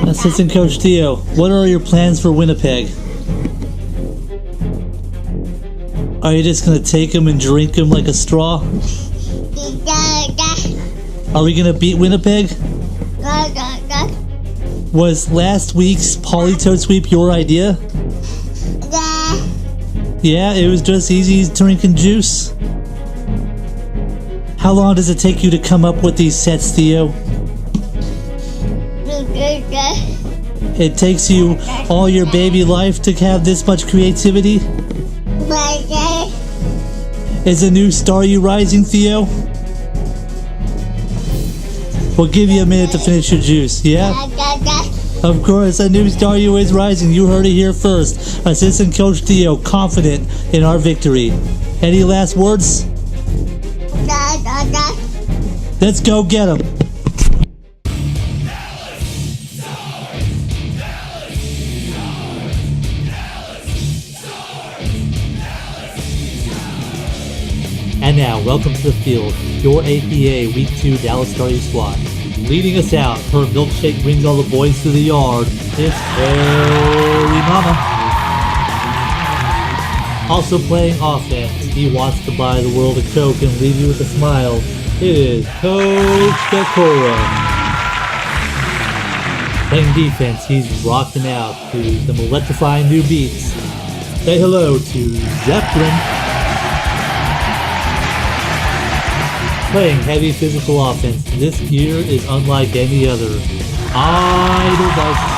Assistant Coach Theo, what are your plans for Winnipeg? Are you just gonna take them and drink them like a straw? Are we gonna beat Winnipeg? Was last week's Polytoad sweep your idea? Yeah, it was just easy drinking juice. How long does it take you to come up with these sets, Theo? It takes you all your baby life to have this much creativity? Is a new Staryu rising, Theo? We'll give you a minute to finish your juice, yeah? Of course, a new Staryu is rising. You heard it here first. Assistant Coach Theo, confident in our victory. Any last words? Let's go get him. And now, welcome to the field, your APA Week 2 Dallas Staryu squad. Leading us out, her milkshake brings all the boys to the yard. It's Prairie Mama. Also playing offense, he wants to buy the world a Coke and leave you with a smile. It is Coach Decora. Playing defense, he's rocking out to some electrifying new beats. Say hello to Zeppelin. Playing heavy physical offense, this gear is unlike any other. Idoldice.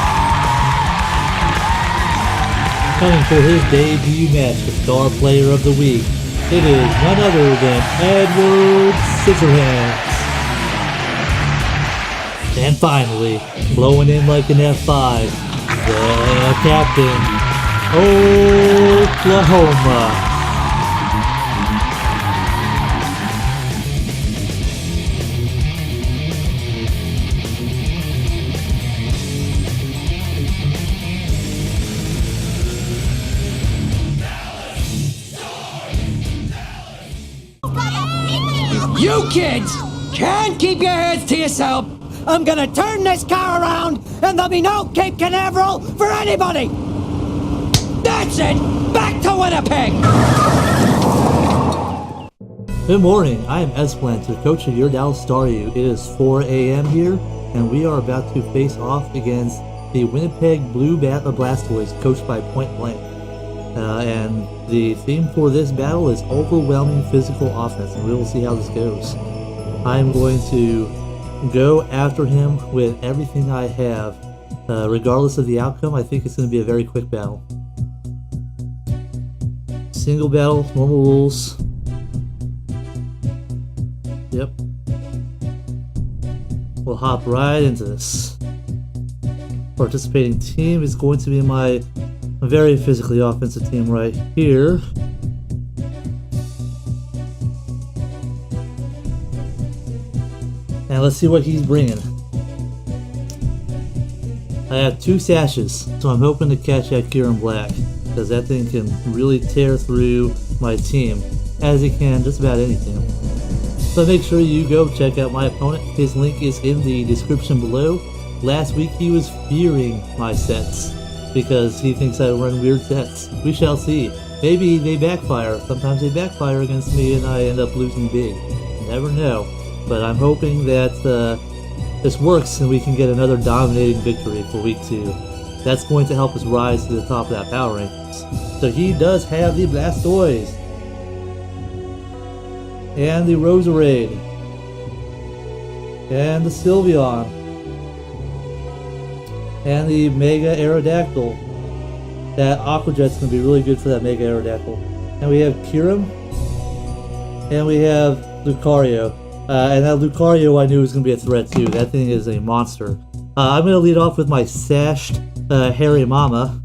Coming for his debut match, the star player of the week, it is none other than Edward Scissorhands. And finally, blowing in like an F5, the captain, Oklahoma. You kids can't keep your heads to yourself. I'm gonna turn this car around and there'll be no Cape Canaveral for anybody. That's it. Back to Winnipeg. Good morning. I am S1W2, coach of your Dallas Staryu. It is 4 a.m. here, and we are about to face off against the Winnipeg Blue Blastoise, coached by PointBlanke. And the theme for this battle is overwhelming physical offense, and we will see how this goes. I'm going to go after him with everything I have. Regardless of the outcome, I think it's going to be a very quick battle. Single battle, normal rules. Yep. We'll hop right into this. Participating team is going to be my very physically offensive team right here. And let's see what he's bringing. I have 2 sashes, so I'm hoping to catch that Kieran Black, because that thing can really tear through my team, as it can just about anything. So make sure you go check out my opponent. His link is in the description below. Last week he was fearing my sets, because he thinks I run weird sets. We shall see. Maybe they backfire. Sometimes they backfire against me and I end up losing big. You never know. But I'm hoping that this works and we can get another dominating victory for week 2. That's going to help us rise to the top of that power rankings. So he does have the Blastoise. And the Roserade. And the Sylveon. And the Mega Aerodactyl. That Aqua Jet's going to be really good for that Mega Aerodactyl. And we have Kyurem. And we have Lucario. And that Lucario I knew was going to be a threat too. That thing is a monster. I'm going to lead off with my sashed Hairy Mama.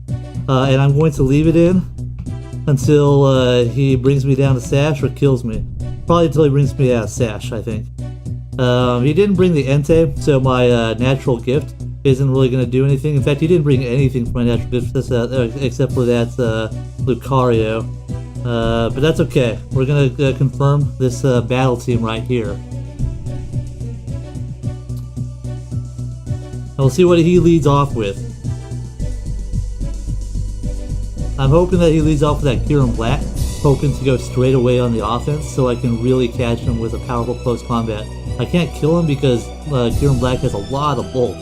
And I'm going to leave it in until he brings me down to sash or kills me. Probably until he brings me out of sash, I think. He didn't bring the Entei, so my natural gift isn't really going to do anything. In fact, he didn't bring anything for my natural gift except for that Lucario. But that's okay. We're going to confirm this battle team right here. And we'll see what he leads off with. I'm hoping that he leads off with that Kieran Black, hoping to go straight away on the offense so I can really catch him with a powerful close combat. I can't kill him because Kieran Black has a lot of bulk,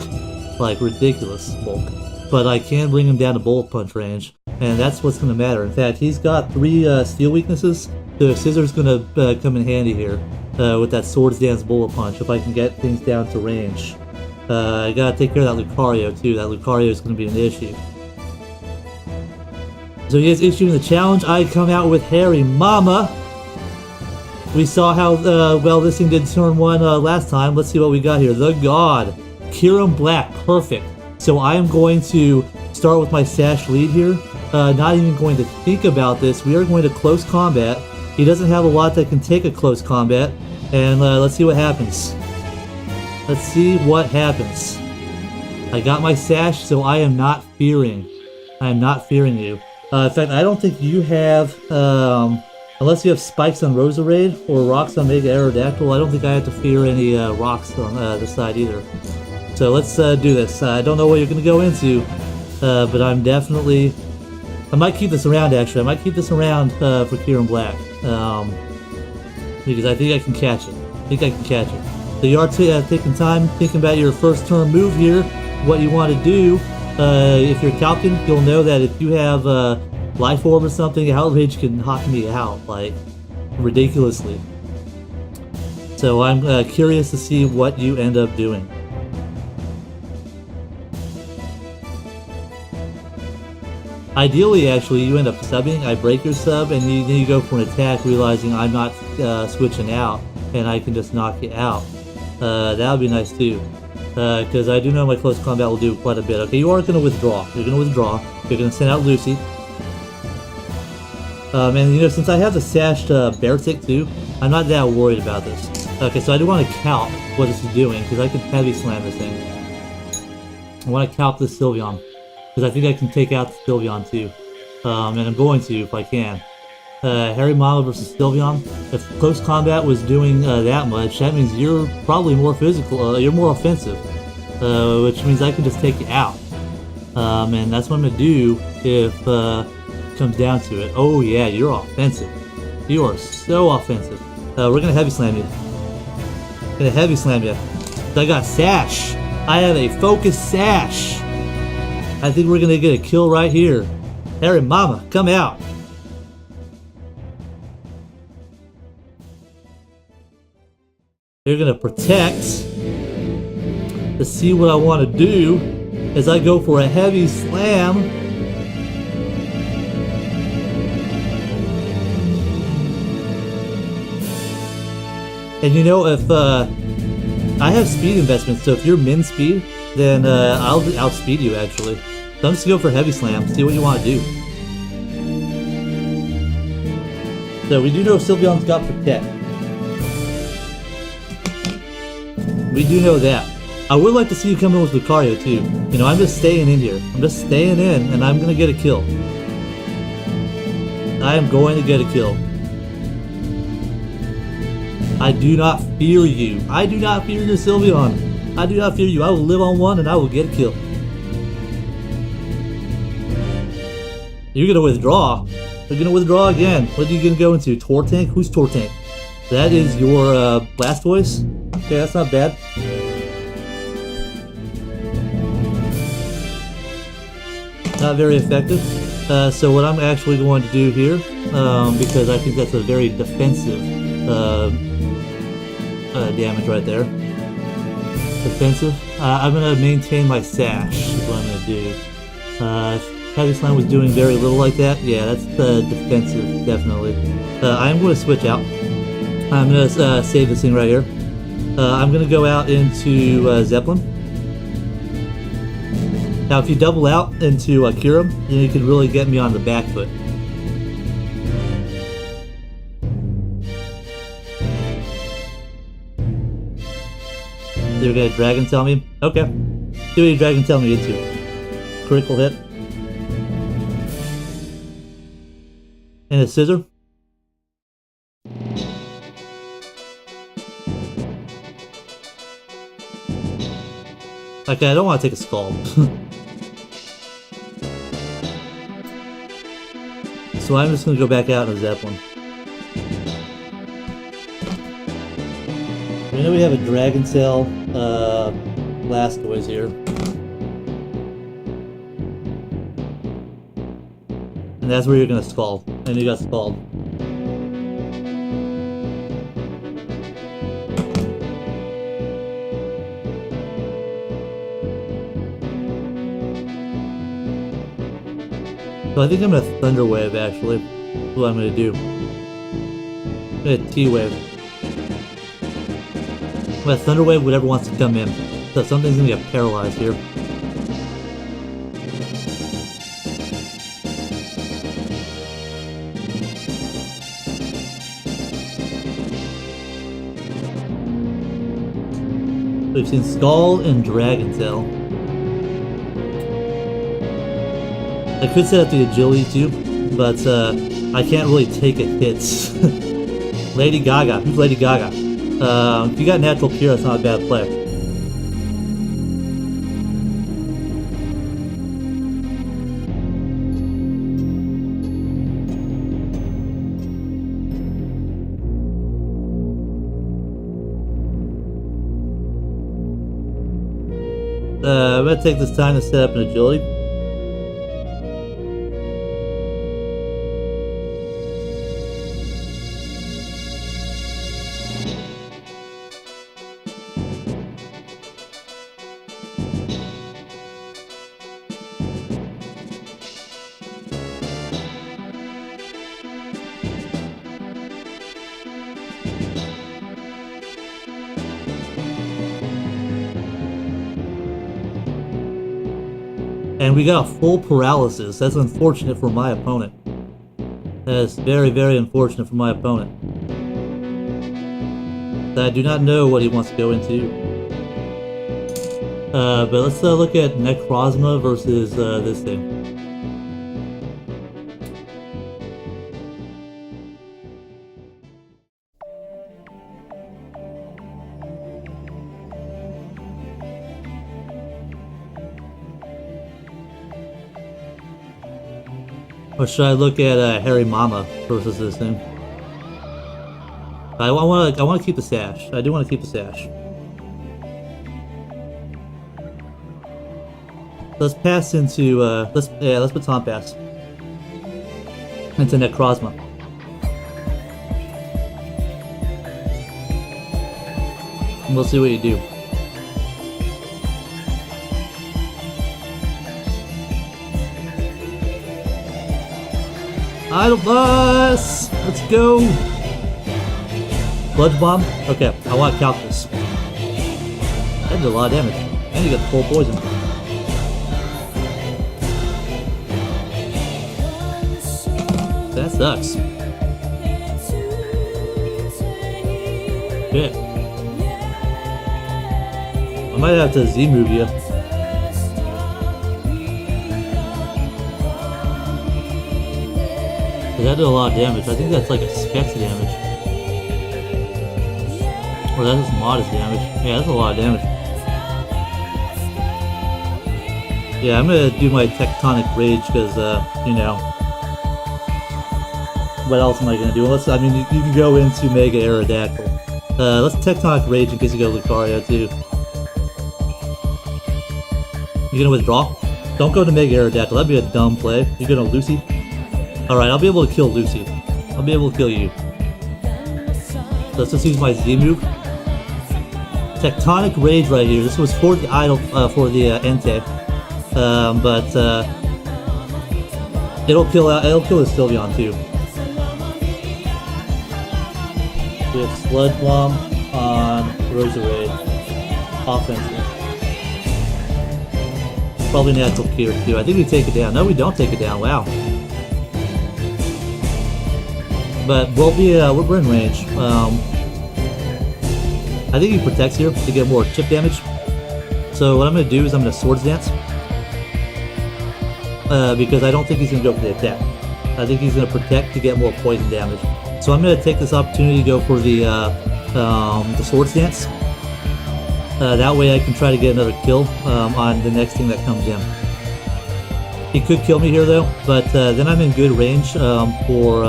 like ridiculous bulk. But I can bring him down to bullet punch range, and that's what's going to matter. In fact, he's got 3 steel weaknesses. The Scissor's going to come in handy here with that Swords Dance bullet punch if I can get things down to range. I gotta take care of that Lucario too. That Lucario is going to be an issue. So he is issuing the challenge. I come out with Harry Mama. We saw how well this thing did turn 1 last time. Let's see what we got here. The God. Kieran Black. Perfect. So I am going to start with my Sash lead here. Not even going to think about this. We are going to close combat. He doesn't have a lot that can take a close combat. And let's see what happens. Let's see what happens. I got my Sash, so I am not fearing. I am not fearing you. In fact, I don't think you have, unless you have spikes on Roserade or rocks on Mega Aerodactyl, I don't think I have to fear any rocks on this side either. So let's do this. I don't know what you're going to go into, but I'm definitely... I might keep this around, actually. I might keep this around for Kieran Black, because I think I can catch it. I think I can catch it. So you are taking time, thinking about your first turn move here, what you want to do. If you're Calkin, you'll know that if you have Life Orb or something, Outrage can knock me out, like, ridiculously. So I'm curious to see what you end up doing. Ideally, actually, you end up subbing, I break your sub, and then you go for an attack, realizing I'm not switching out, and I can just knock you out. That would be nice too. Because I do know my close combat will do quite a bit. Okay, you are going to withdraw. You're going to withdraw. You're going to send out Lucy. And you know, since I have the sashed Beartick too, I'm not that worried about this. Okay, so I do want to count what this is doing, because I can heavy slam this thing. I want to count this Sylveon, because I think I can take out the Sylveon too. And I'm going to if I can. Harry Mama versus Sylveon. If close combat was doing that much, that means you're probably more physical, you're more offensive, which means I can just take you out. And that's what I'm going to do if it comes down to it. Oh yeah, you're offensive. You are so offensive. We're going to heavy slam you. Gonna heavy slam you. I got Sash. I have a focused Sash. I think we're going to get a kill right here. Harry Mama, come out. You're going to protect to see what I want to do as I go for a heavy slam. And you know, if I have speed investments, so if you're min speed, then I'll outspeed you actually. So I'm just going to go for heavy slam, see what you want to do. So we do know Sylveon's got protect. We do know that. I would like to see you come in with Lucario too. You know, I'm just staying in here. I'm just staying in, and I'm going to get a kill. I am going to get a kill. I do not fear you. I do not fear your Sylveon. I do not fear you. I will live on 1, and I will get a kill. You're going to withdraw. You're going to withdraw again. What are you going to go into? Tortank? Who's Tortank? That is your Blastoise? Okay, that's not bad. Not very effective. So what I'm actually going to do here, because I think that's a very defensive damage right there. Defensive. I'm going to maintain my Sash is what I'm going to do. Heavy Slam was doing very little like that. Yeah, that's defensive, definitely. I'm going to switch out. I'm going to save this thing right here. I'm going to go out into Zeppelin. Now, if you double out into Kyurem, then you can really get me on the back foot. You're going to Dragon Tail me? Okay. See what you Dragon Tail me into. Critical hit. And a Scissor. Okay, I don't want to take a scald. So I'm just going to go back out in a Zeppelin. We know we have a Dragon Tail Blastoise here. And that's where you're going to scald. And you got scald. So I think I'm gonna Thunder Wave actually. That's what I'm gonna do. I'm gonna T-Wave. I'm gonna Thunder Wave whatever wants to come in. So something's gonna get paralyzed here. We've seen Skull and Dragon Tail. I could set up the agility too, but I can't really take a hit. Lady Gaga. Who's Lady Gaga? If you got natural cure, that's not a bad play. I'm gonna take this time to set up an agility. And we got a full paralysis. That's unfortunate for my opponent. That is very, very unfortunate for my opponent. I do not know what he wants to go into. But let's look at Necrozma versus this thing. Or should I look at Harry Mama versus this thing? I want to keep the sash. I do want to keep the sash. Let's pass into let's baton pass into Necrozma. And we'll see what you do. Idle Bus! Let's go! Sludge Bomb? Okay, I want Calculus. That did a lot of damage. And you got the full poison. That sucks. Shit. I might have to Z-move you. That did a lot of damage. I think that's like a Specs damage. Or that's modest damage. Yeah, that's a lot of damage. Yeah, I'm gonna do my Tectonic Rage because, you know. What else am I gonna do? Unless, I mean, you can go into Mega Aerodactyl. Let's Tectonic Rage in case you go Lucario too. You gonna withdraw? Don't go to Mega Aerodactyl. That'd be a dumb play. You're gonna Lucy? Alright, I'll be able to kill Lucy. I'll be able to kill you. So let's just use my Z move. Tectonic Rage right here. This was for the idle, for the Entei. But it'll kill the Sylveon too. We have Sludge Bomb on Roserade. Offensive. Probably natural cure too. I think we take it down. No, we don't take it down. Wow. But we're in range. I think he protects here to get more chip damage. So what I'm going to do is I'm going to Swords Dance. Because I don't think he's going to go for the attack. I think he's going to protect to get more poison damage. So I'm going to take this opportunity to go for the Swords Dance. That way I can try to get another kill on the next thing that comes in. He could kill me here though, but then I'm in good range for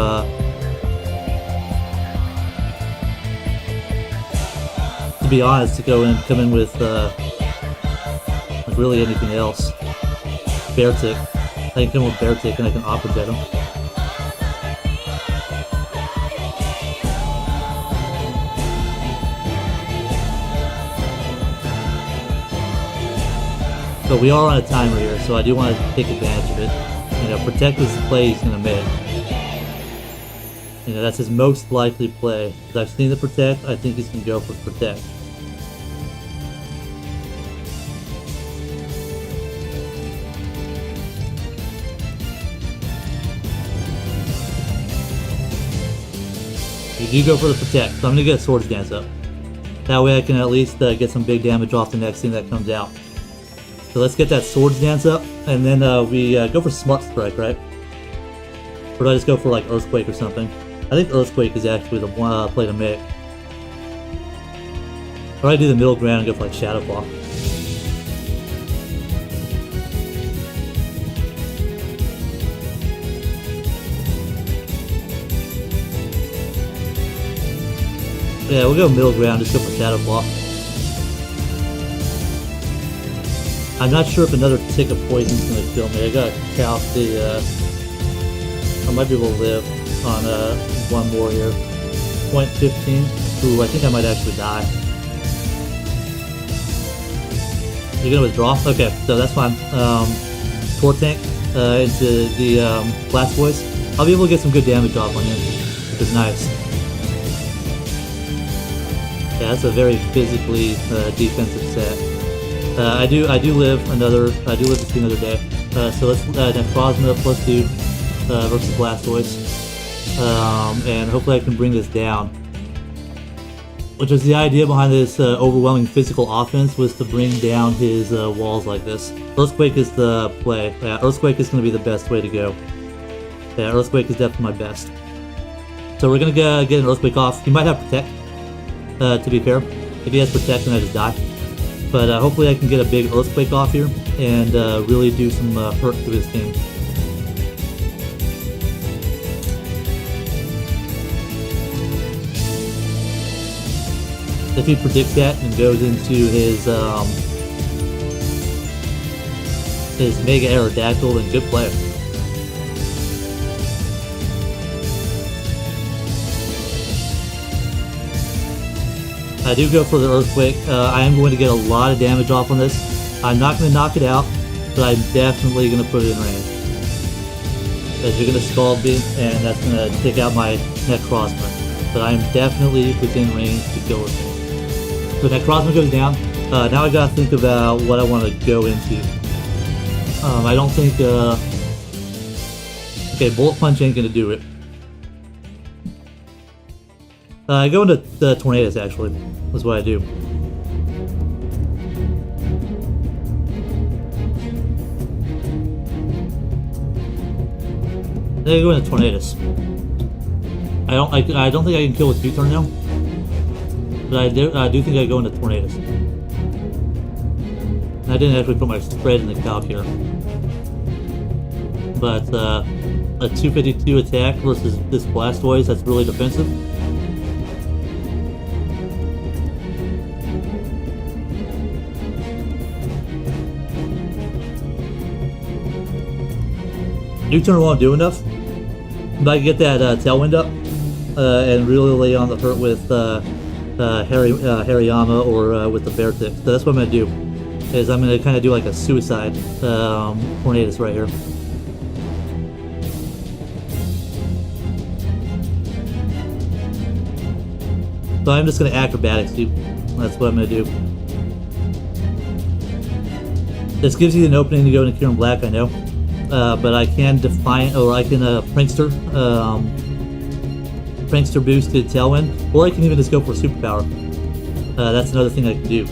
to be honest, to go in and come in with like really anything else. Bear tick. I can come with bear tick and I can aqua jet him. But we are on a timer here, so I do want to take advantage of it. You know, protect is the play he's going to make. You know, that's his most likely play. Because I've seen the protect, I think he's going to go for protect. You do go for the protect, so I'm going to get a swords dance up. That way I can at least get some big damage off the next thing that comes out. So let's get that swords dance up, and then we go for smart strike, right? Or do I just go for like earthquake or something? I think earthquake is actually the one play to make. Or I do the middle ground and go for like shadow claw. Yeah, we'll go middle ground, just go for shadow claw. I'm not sure if another tick of poison is going to kill me. I gotta count the, I might be able to live on one more here. Point 15. Ooh, I think I might actually die. You're gonna withdraw? Okay, so that's fine. Tor tank into the Blastoise. I'll be able to get some good damage off on him, which is nice. Yeah, that's a very physically defensive set. I do live to see another day. So let's Necrozma plus dude versus Blastoise, and hopefully I can bring this down. Which was the idea behind this overwhelming physical offense, was to bring down his walls like this. Earthquake is the play. Yeah, Earthquake is going to be the best way to go. Yeah, Earthquake is definitely my best. So we're going to get an Earthquake off. He might have Protect, to be fair. If he has Protect, then I just die. But hopefully I can get a big Earthquake off here and really do some hurt to his team. If he predicts that and goes into his Mega Aerodactyl, then good play. I do go for the Earthquake. I am going to get a lot of damage off on this. I'm not going to knock it out, but I'm definitely going to put it in range. Because you're going to Scald me, and that's going to take out my Necrozma. But I'm definitely within range to kill this thing. So Necrozma goes down. Now I got to think about what I want to go into. I don't think... Okay, Bullet Punch ain't going to do it. I go into the Tornadoes, actually. That's what I do. Then I go into Tornadoes. I don't think I can kill with 2-turn now. But I do think I go into Tornadoes. And I didn't actually put my spread in the calc here. But a 252 attack versus this Blastoise, that's really defensive. New turn won't do enough, but I can get that Tailwind up and really lay on the hurt with Hariyama or with the Bear Tick. So that's what I'm going to do, is I'm going to kind of do like a suicide Tornadoes right here. So I'm just going to Acrobatics, dude. That's what I'm going to do. This gives you an opening to go into Kieran Black, I know. But I can define, or I can Prankster boosted Tailwind, or I can even just go for Superpower. That's another thing I can do.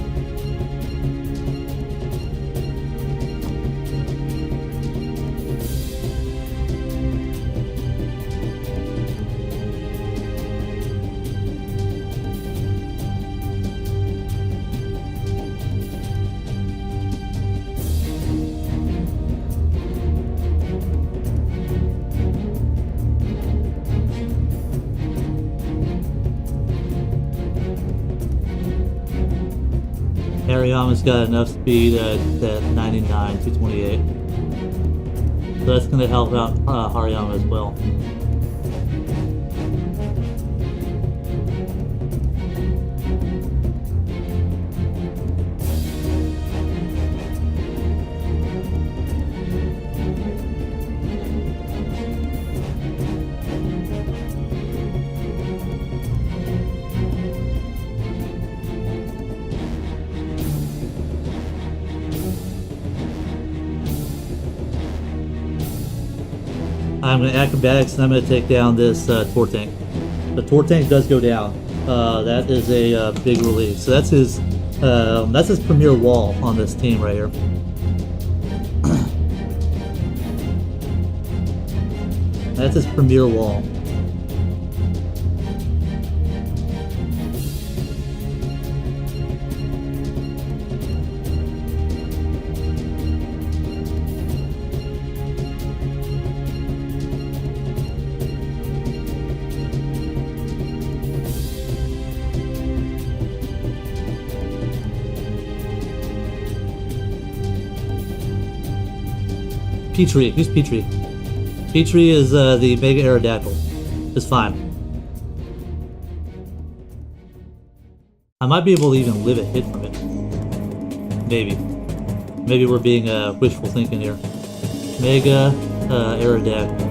Hariyama's got enough speed at 99, 228. So that's going to help out Hariyama as well. I'm going to acrobatics and I'm going to take down this Tortank. The Tortank does go down. That is a big relief. So that's his premier wall on this team right here. That's his premier wall. Petrie, who's Petrie? Petrie is the Mega Aerodactyl. It's fine. I might be able to even live a hit from it. Maybe. Maybe we're being wishful thinking here. Mega Aerodactyl.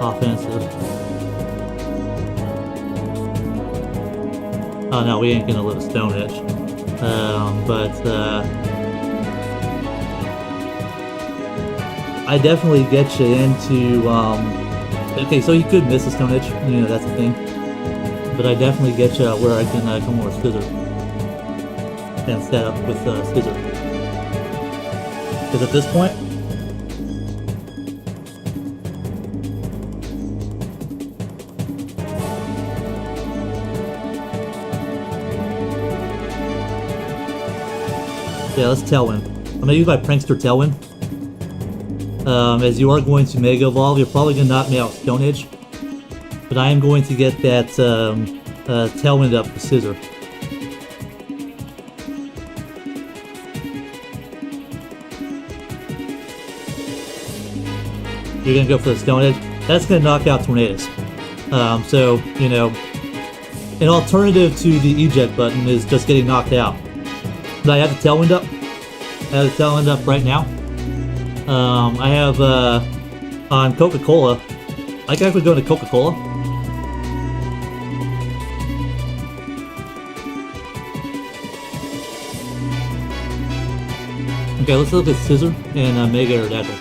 Offensive. Oh no, we ain't gonna live a Stone Edge. I definitely get you into, okay, so you could miss a Stone Edge, you know, that's the thing. But I definitely get you where I can come over Scissor. And set up with Scissor. Because at this point, yeah, let's Tailwind. I'm gonna use my Prankster Tailwind. As you are going to Mega Evolve, you're probably going to knock me out with Stone Edge. But I am going to get that Tailwind up with Scissor. You're going to go for the Stone Edge. That's going to knock out Tornadus. So, you know, an alternative to the eject button is just getting knocked out. But I have the Tailwind up. I have the Tailwind up right now. I have, on Coca-Cola, I can actually go to Coca-Cola. Okay, let's look at Scissor and Mega Aerodactyl.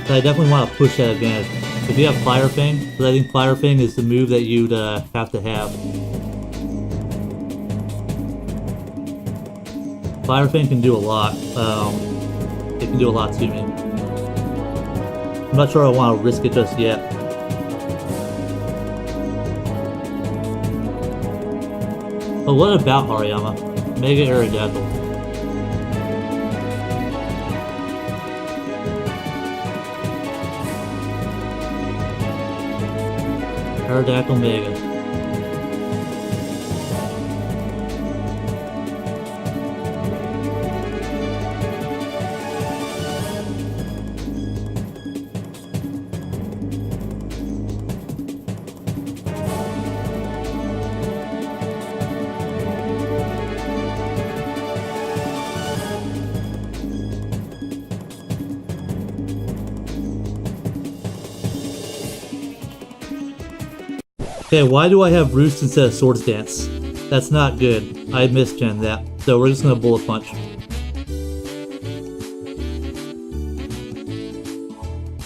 So I definitely want to push that advantage. If you have Fire Fang, because I think Fire Fang is the move that you'd have to have. Fire Fang can do a lot. It can do a lot to me. I'm not sure I want to risk it just yet. But what about Hariyama? Mega Aerodactyl. Aerodactyl Mega. Okay, why do I have Roost instead of Swords Dance? That's not good. I misgen that. So we're just gonna Bullet Punch.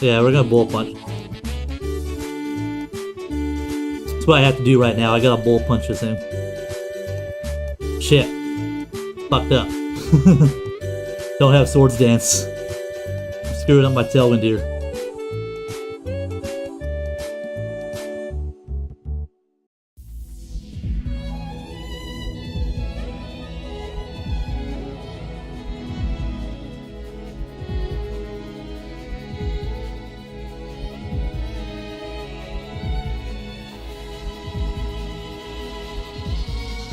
Yeah, we're gonna Bullet Punch. That's what I have to do right now. I gotta Bullet Punch this thing. Shit. Fucked up. Don't have Swords Dance. I'm screwing up my Tailwind here.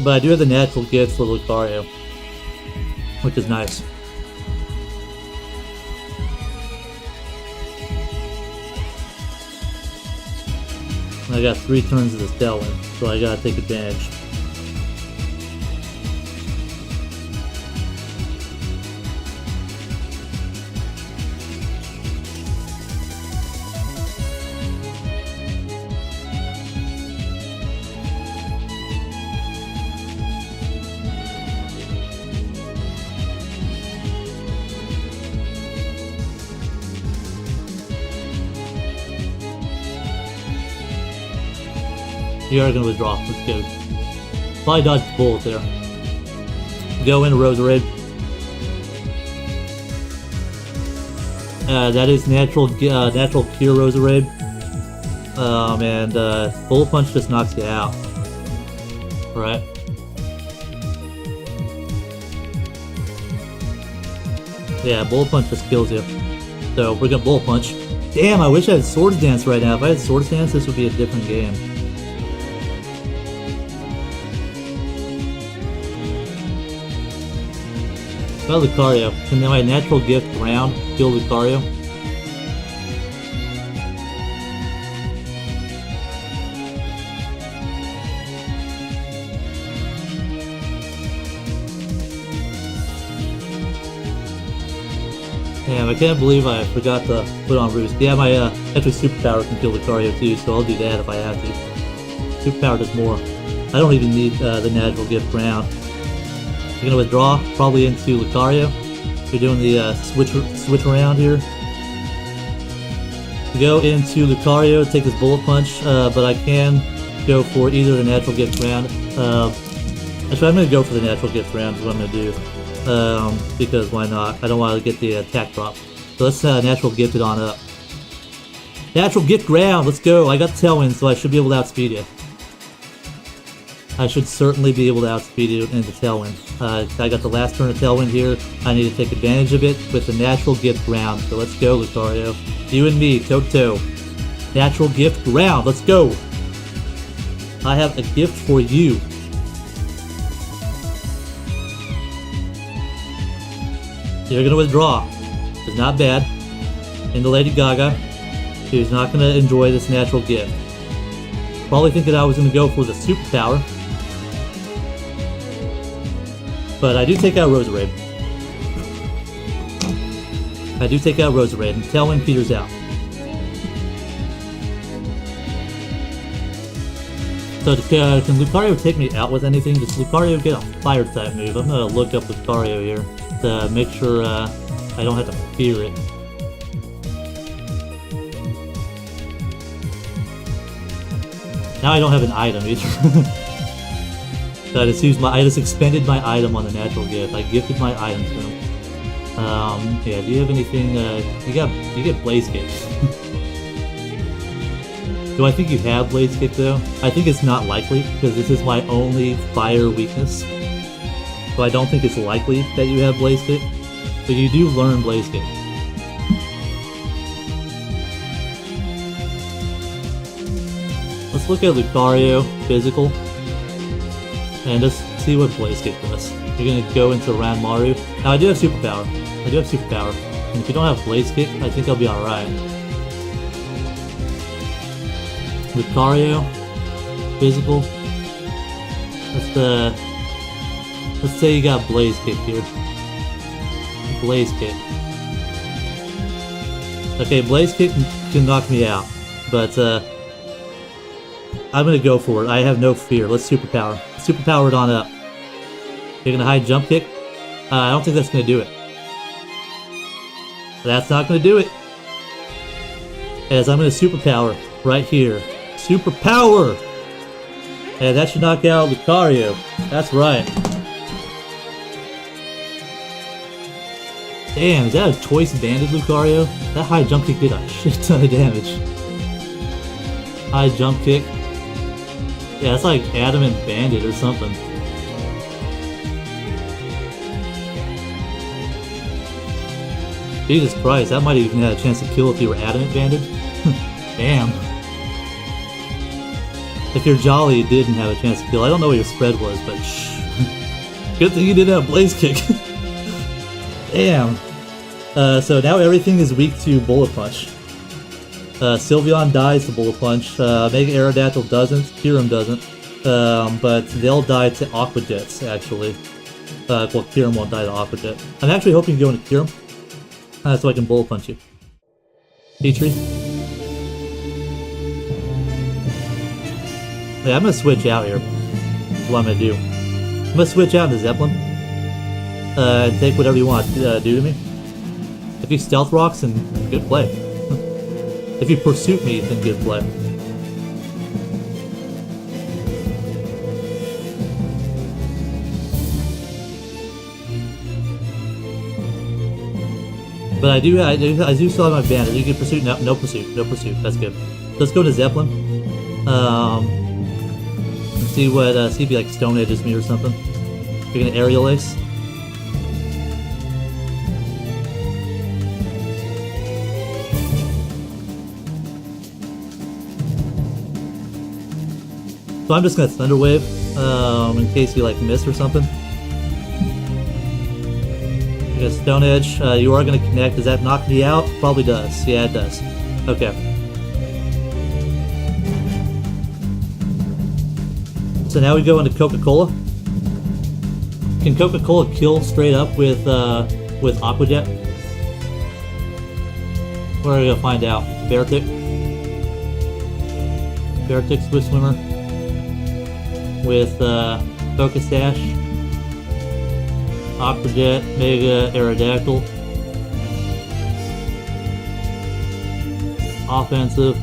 But I do have the natural gift for Lucario, which is nice. And I got 3 turns of this Tailwind, so I gotta take advantage. You are gonna withdraw. Let's go. Probably dodge the bullet there. Go into Roserade. That is natural cure Roserade. And Bullet Punch just knocks you out. Right? Yeah, Bullet Punch just kills you. So we're gonna Bullet Punch. Damn, I wish I had Swords Dance right now. If I had Swords Dance, this would be a different game. About Lucario. Can my natural gift round kill Lucario? Damn, I can't believe I forgot to put on Roost. Yeah, my actually Superpower can kill Lucario too, so I'll do that if I have to. Superpower does more. I don't even need the natural gift round. You're gonna withdraw, probably into Lucario. You're doing the switch around here. Go into Lucario, take this Bullet Punch, but I can go for either the natural gift round. Actually, I'm gonna go for the natural gift round. Is what I'm gonna do. Because why not? I don't want to get the attack drop. So let's natural gift it on up. Natural gift ground, let's go. I got Tailwind, so I should be able to outspeed you. I should certainly be able to outspeed you into Tailwind. I got the last turn of Tailwind here. I need to take advantage of it with the natural gift ground. So let's go, Lucario. You and me, toe to toe. Natural gift ground, let's go. I have a gift for you. You're gonna withdraw. It's not bad. Into Lady Gaga. She's not gonna enjoy this natural gift. Probably thinking I was gonna go for the Superpower. But I do take out Roserade. I do take out Roserade, and Tailwind peters out. So can Lucario take me out with anything? Does Lucario get a fire type move? I'm gonna look up Lucario here to make sure I don't have to fear it. Now I don't have an item either. So I just expended my item on the natural gift. I gifted my item to him. Yeah, do you have anything? You get Blaze Kick. Do I think you have Blaze Kick though? I think it's not likely because this is my only fire weakness. So I don't think it's likely that you have Blaze Kick. But you do learn Blaze Kick. Let's look at Lucario, physical, and just see what Blaze Kick does. You're gonna go into Round Maru. Now I do have Superpower. And if you don't have Blaze Kick, I think I'll be alright. Lucario, physical. Let's say you got Blaze Kick here. Blaze Kick. Okay, Blaze Kick can knock me out, but I'm gonna go for it. I have no fear. Let's Superpower. Superpower it on up. You're gonna high jump kick? I don't think that's gonna do it. That's not gonna do it. As I'm gonna Superpower right here. Superpower! And that should knock out Lucario. That's right. Damn, is that a choice banded Lucario? That high jump kick did a shit ton of damage. High jump kick. Yeah, it's like Adamant Bandit or something. Jesus Christ, that might even have a chance to kill if you were Adamant Bandit. Damn. If you're Jolly, you didn't have a chance to kill. I don't know what your spread was, but shh. Good thing you didn't have Blaze Kick. Damn. So now everything is weak to Bullet Punch. Sylveon dies to Bullet Punch. Mega Aerodactyl doesn't. Kyurem doesn't. But they'll die to Aqua Jets, actually. Well, Kyurem won't die to Aqua Jet. I'm actually hoping to go into Kyurem. So I can Bullet Punch you. Petrie. Yeah, I'm gonna switch out here. That's what I'm gonna do. I'm gonna switch out into Zeppelin. And take whatever you want to do to me. If you Stealth Rocks, then good play. If you Pursuit me, then good play. But I do still have my bandit. You can Pursuit, no Pursuit. That's good. Let's go to Zeppelin. See what, see if he like Stone Edges me or something. You're gonna Aerial Ace. So I'm just gonna Thunder Wave, in case you like miss or something. You got Stone Edge. You are gonna connect. Does that knock me out? Probably does. Yeah, it does. Okay. So now we go into Coca-Cola. Can Coca-Cola kill straight up with Aqua Jet? We're gonna find out. Beartick. Beartick Swift Swimmer. With Focus Dash. Aqua Jet, Mega Aerodactyl. Offensive.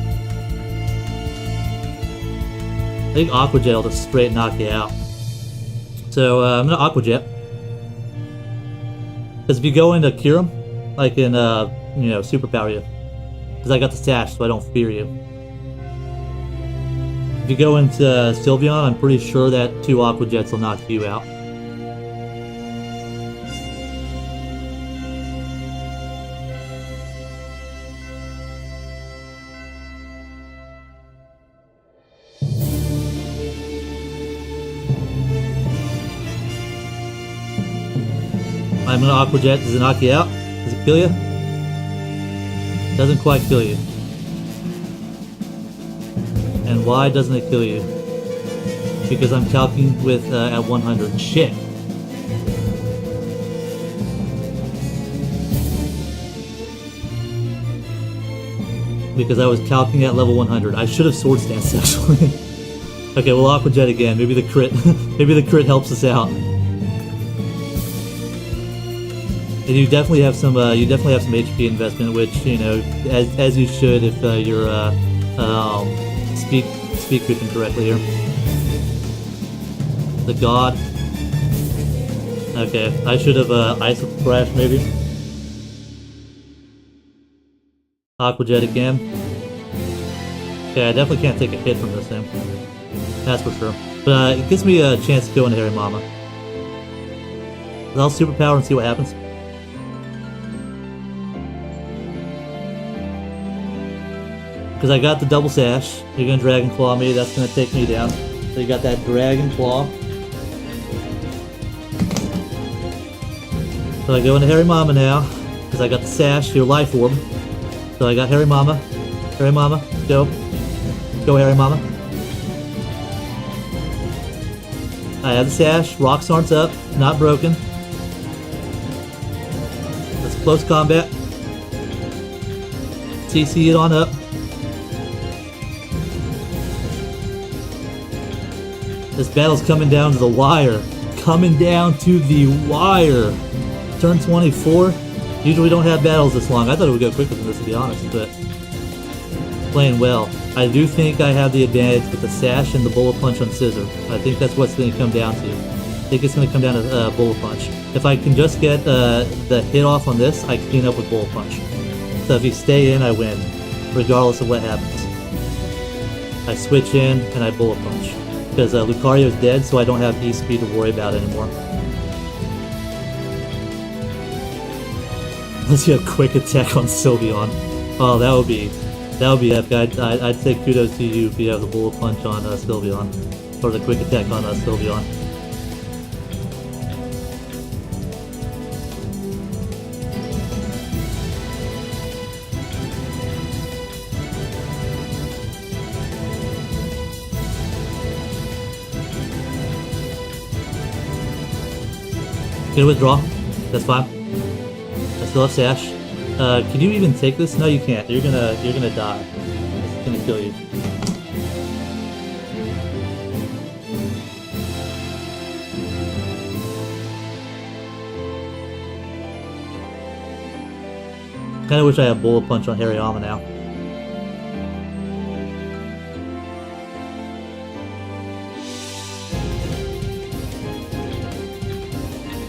I think Aqua Jet will just straight knock you out. So I'm gonna Aqua Jet. Because if you go into Kyurem, I can, superpower you. Because I got the Sash, so I don't fear you. If you go into Sylveon, I'm pretty sure that 2 Aqua Jets will knock you out. I'm gonna Aqua Jet. Does it knock you out? Does it kill you? Doesn't quite kill you. And why doesn't it kill you? Because I'm calcing with at 100. Shit. Because I was calcing at level 100. I should have Sword Stance actually. Okay, we'll Aqua Jet again. Maybe the crit. Maybe the crit helps us out. And you definitely have some HP investment, which as you should if you're speak creeping correctly here. The God. Okay, I should have Ice Crash maybe. Aqua Jet again. Okay, I definitely can't take a hit from this thing. That's for sure. But it gives me a chance to go into Harry Mama. I'll Superpower and see what happens. Because I got the double sash. You're going to Dragon Claw me. That's going to take me down. So you got that Dragon Claw. So I go into Harry Mama now. Because I got the sash, your Life Orb. So I got Harry Mama. Harry Mama, go. Go Harry Mama. I have the sash. Rocks aren't up. Not broken. Let's close combat. CC it on up. This battle's coming down to the wire. Coming down to the wire. Turn 24. Usually we don't have battles this long. I thought it would go quicker than this, to be honest, but playing well. I do think I have the advantage with the sash and the Bullet Punch on Scissor. I think that's what's going to come down to. I think it's going to come down to Bullet Punch. If I can just get the hit off on this, I clean up with Bullet Punch. So if you stay in, I win, regardless of what happens. I switch in and I Bullet Punch. Because Lucario's dead, so I don't have E-Speed to worry about anymore. Let's get a quick attack on Sylveon. Oh, that would be That would be epic. I'd say kudos to you if you have the bullet punch on Sylveon, or the quick attack on Sylveon. Gonna withdraw. That's fine. I still have Sash. Can you even take this? No, you can't. You're gonna die. It's gonna kill you. Kinda wish I had Bullet Punch on Hariyama now.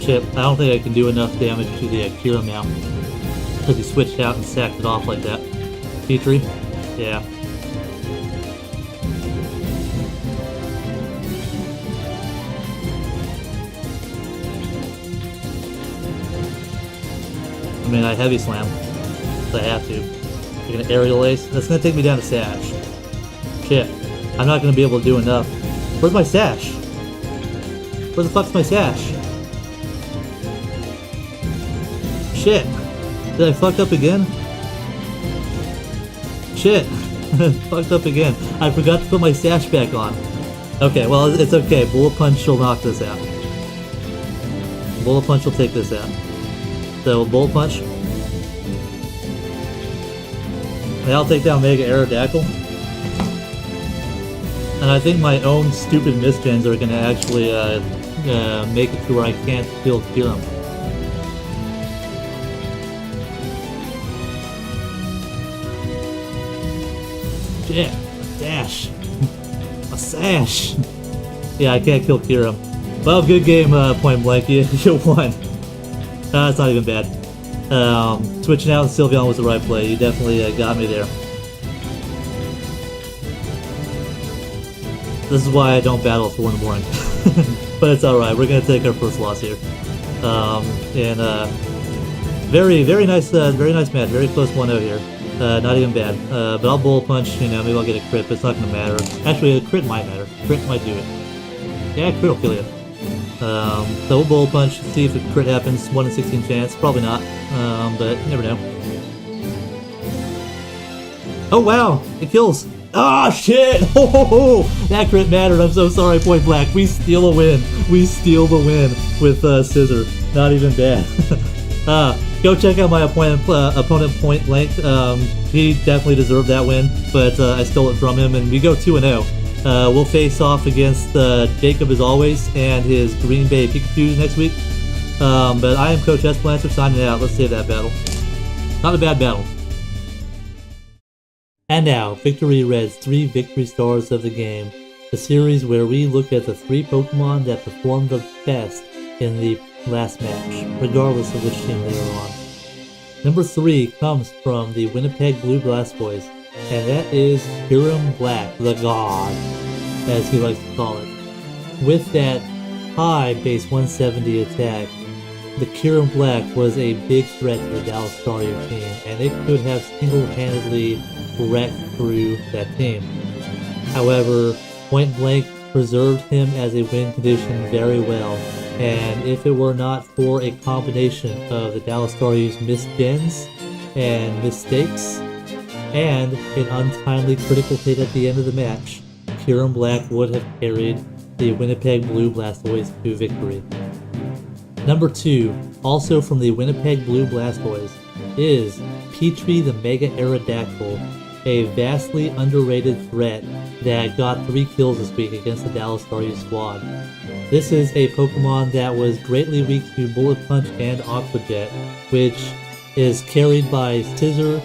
Shit, I don't think I can do enough damage to the Akira now. Because he switched out and sacked it off like that. Petrie? Yeah. I mean, I heavy slam. So I have to. You're gonna aerial ace? That's gonna take me down to Sash. Shit. I'm not gonna be able to do enough. Where's my Sash? Where the fuck's my Sash? Shit. Did I fuck up again? Shit. Fucked up again. I forgot to put my Sash back on. Okay, well, it's okay. Bullet Punch will knock this out. Bullet Punch will take this out. So, Bullet Punch. And I'll take down Mega Aerodactyl. And I think my own stupid misgens are gonna actually make it to where I can't kill Kiram. Yeah, Sash. A Sash. Yeah, I can't kill Kiram. Well, good game, PointBlanke. You won. It's not even bad. Switching out Sylveon was the right play. You definitely got me there. This is why I don't battle at 4 in the morning. But it's alright. We're going to take our first loss here. Very nice match. Very close 1-0 here. Not even bad. But I'll Bullet Punch, you know, maybe I'll get a crit, but it's not gonna matter. Actually, a crit might matter. Crit might do it. Yeah, crit will kill you. So we'll Bullet Punch, see if a crit happens. 1 in 16 chance. Probably not. But you never know. Oh wow! It kills! Ah, shit! Ho ho ho! That crit mattered. I'm so sorry, PointBlanke. We steal a win. We steal the win with Scissor. Not even bad. Go check out my opponent PointBlanke. He definitely deserved that win, but I stole it from him, and we go 2-0. We'll face off against Jacob as always and his Green Bay Pikachu next week. But I am Coach S1W2 signing out. Let's save that battle. Not a bad battle. And now, Victory Red's 3 victory stars of the game. The series where we look at the 3 Pokemon that performed the best in the last match, regardless of which team they were on. Number 3 comes from the Winnipeg Blue Blastoise, and that is Kiram Black, the God, as he likes to call it. With that high base 170 attack, the Kiram Black was a big threat to the Dallas Staryu team, and it could have single-handedly wrecked through that team. However, PointBlanke preserved him as a win condition very well, and if it were not for a combination of the Dallas Staryu's missed gens and mistakes and an untimely critical hit at the end of the match, Kiram Black would have carried the Winnipeg Blue Blastoise to victory. Number 2, also from the Winnipeg Blue Blastoise, is Petrie the Mega Aerodactyl, a vastly underrated threat that got 3 kills this week against the Dallas Staryu squad. This is a Pokemon that was greatly weak to Bullet Punch and Aqua Jet, which is carried by Scissor,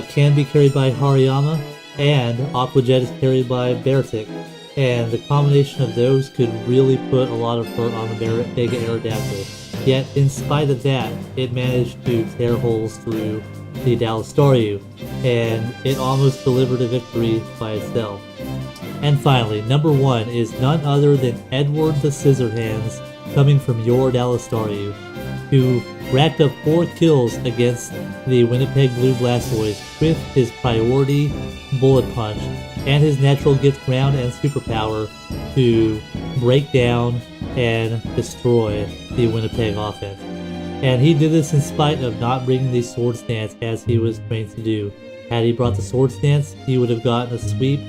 can be carried by Hariyama, and Aqua Jet is carried by Beartic. And the combination of those could really put a lot of hurt on the Mega Aerodactyl. Yet, in spite of that, it managed to tear holes through the Dallas Staryu, and it almost delivered a victory by itself. And finally, number 1 is none other than Edward the Scissorhands, coming from your Dallas Staryu. who racked up 4 kills against the Winnipeg Blue Blastoise with his priority bullet punch and his natural gift round and superpower to break down and destroy the Winnipeg offense. And he did this in spite of not bringing the sword stance as he was trained to do. Had he brought the sword stance, he would have gotten a sweep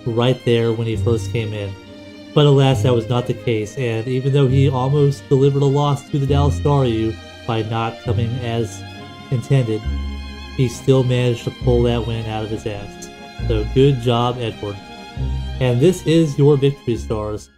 right there when he first came in. But alas, that was not the case, and even though he almost delivered a loss to the Dallas Staryu by not coming as intended, he still managed to pull that win out of his ass. So good job, Edward. And this is your victory stars.